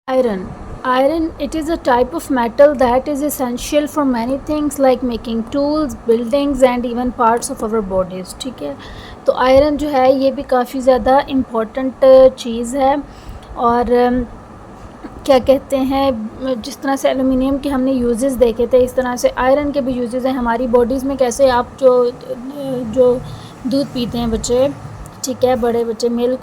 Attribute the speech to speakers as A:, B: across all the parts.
A: Iron. Iron, it is a type of metal that is essential for many things like making tools, buildings and even parts of our bodies. ठीक है, तो iron जो है ये भी काफ़ी ज़्यादा इम्पोर्टेंट चीज़ है। और क्या कहते हैं, जिस तरह से एलुमिनियम के हमने यूजेस देखे थे, इस तरह से आयरन के भी यूजेस हैं हमारी बॉडीज़ में। कैसे आप जो दूध पीते हैं बच्चे, ठीक है, बड़े बच्चे, मिल्क,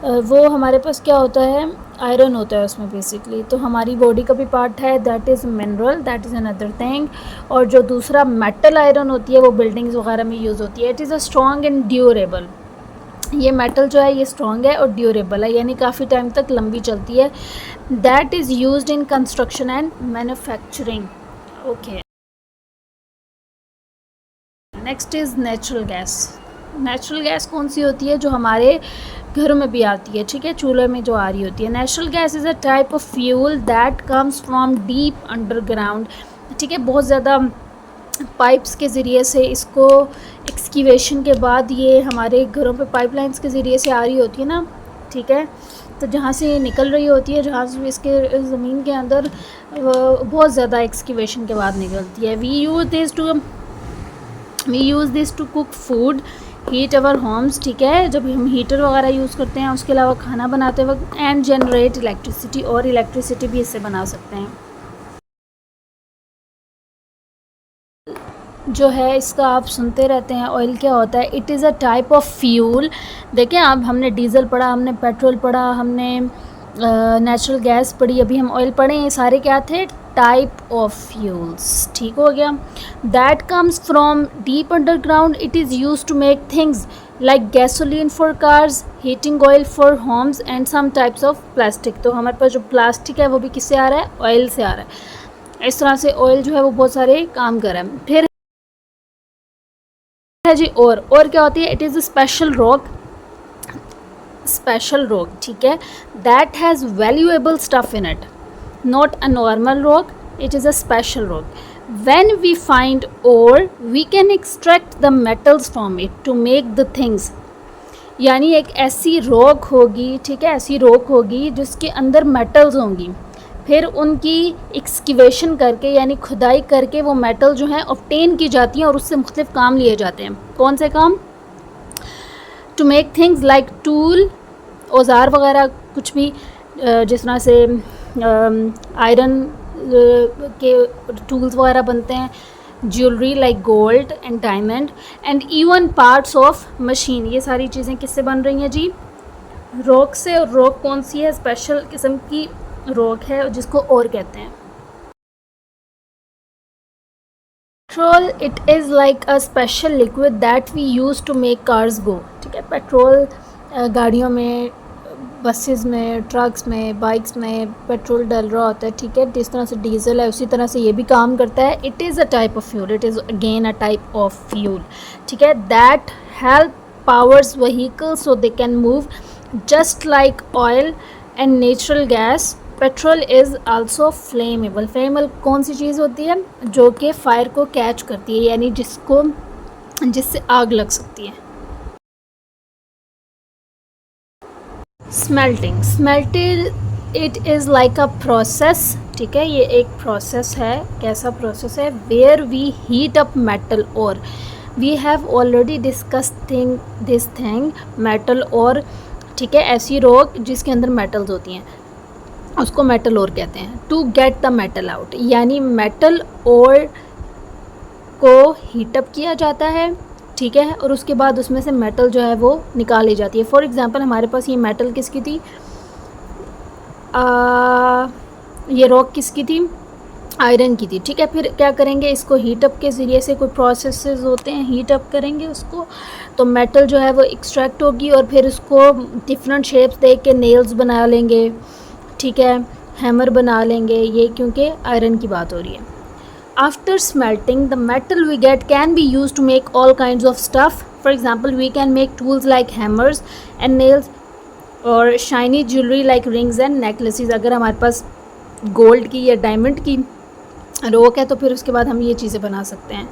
A: वो हमारे पास क्या होता है, आयरन होता है उसमें बेसिकली। तो हमारी बॉडी का भी पार्ट है, that is mineral, that is another thing. और जो दूसरा मेटल आयरन होती है वो बिल्डिंग्स वगैरह में यूज़ होती है। It is a strong and durable. ये मेटल जो है ये स्ट्रॉन्ग है और ड्यूरेबल है, यानी काफ़ी टाइम तक लंबी चलती है। That is used in construction and manufacturing. Okay, next is natural gas. Natural gas कौन सी होती है? जो हमारे घरों में भी आती है, ठीक है, चूल्हे में जो आ रही होती है। Natural gas is a type of fuel that comes from deep underground. ठीक है, बहुत ज़्यादा पाइप्स के ज़रिए से इसको एक्सकीवेशन के बाद ये हमारे घरों पे पाइपलाइंस के ज़रिए से आ रही होती है ना, ठीक है। तो जहाँ से ये निकल रही होती है, जहाँ से इसके ज़मीन के अंदर बहुत ज़्यादा एक्सकीवेशन के बाद निकलती है। We use this to cook food, heat our homes, ठीक है, जब हम हीटर वगैरह यूज़ करते हैं। उसके अलावा खाना बनाते वक्त, एंड जनरेट इलेक्ट्रिसिटी, और इलेक्ट्रिसिटी भी इससे बना सकते हैं। जो है इसका आप सुनते रहते हैं, ऑयल क्या होता है? It is a type of fuel. देखें, अब हमने डीज़ल पढ़ा, हमने पेट्रोल पढ़ा, हमने नेचुरल गैस पढ़ी, अभी हम ऑयल पढ़े। ये सारे क्या थे? Type of fuels. ठीक हो गया। That comes from deep underground. It is use to make things like gasoline for cars, heating oil for homes and some types of plastic. तो हमारे पास जो प्लास्टिक है वो भी किससे आ रहा है? ऑयल से आ रहा है। इस तरह से ऑयल जो है वो बहुत सारे काम कर रहा है। फिर है जी और क्या होती है? It is a special rock, ठीक है, that has valuable stuff in it, not a normal rock, it is a special rock. When we find ore we can extract the metals from it to make the things. यानी एक ऐसी rock होगी, ठीक है, ऐसी rock होगी जिसके अंदर मेटल्स होंगी, फिर उनकी एक्सकीवेशन करके यानी खुदाई करके वो मेटल जो है ऑब्टेन की जाती हैं और उससे मुख्तलिफ काम लिए जाते हैं। कौन से काम? To make things like tool, औज़ार वगैरह, कुछ भी, जिस तरह से आयरन के टूल्स वगैरह बनते हैं, jewellery like gold and diamond, and even parts of machine. ये सारी चीज़ें किससे बन रही हैं जी? रॉक से। और रॉक कौन सी है? स्पेशल किस्म की रॉक है जिसको और कहते हैं petrol. It is like a special liquid that we use to make cars go. ठीक है, पेट्रोल गाड़ियों में, बसेस में, ट्रक्स में, बाइक्स में पेट्रोल डल रहा होता है, ठीक है। जिस तरह से डीजल है उसी तरह से ये भी काम करता है। It is a type of fuel, it is again a type of fuel, ठीक है, that help powers vehicles so they can move just like oil and natural gas. Petrol is also flammable. Flammable कौन सी चीज़ होती है? जो कि fire को catch करती है, यानी जिससे आग लग सकती है। Smelted it is like a process, ठीक है, ये एक प्रोसेस है। कैसा प्रोसेस है? Where we heat up metal और we have already discuss this thing metal और, ठीक है, ऐसी रॉक जिसके अंदर मेटल्स होती हैं उसको मेटल और कहते हैं। To get the metal out, यानी मेटल और को हीटअप किया जाता है, ठीक है, और उसके बाद उसमें से मेटल जो है वो निकाली जाती है। फॉर एग्जांपल हमारे पास ये मेटल किसकी थी? ये रॉक किसकी थी? आयरन की थी, ठीक है। फिर क्या करेंगे? इसको हीटअप के ज़रिए से कोई प्रोसेसेस होते हैं, हीटअप करेंगे उसको, तो मेटल जो है वो एक्सट्रैक्ट होगी और फिर उसको डिफरेंट शेप्स दे के नेल्स बना लेंगे, ठीक है, हैमर बना लेंगे, ये क्योंकि आयरन की बात हो रही है। After smelting the metal we get can be use to make all kinds of stuff. For example we can make tools like hammers and nails और shiny jewellery like rings and necklaces. अगर हमारे पास gold की या diamond की rock है तो फिर उसके बाद हम ये चीज़ें बना सकते हैं।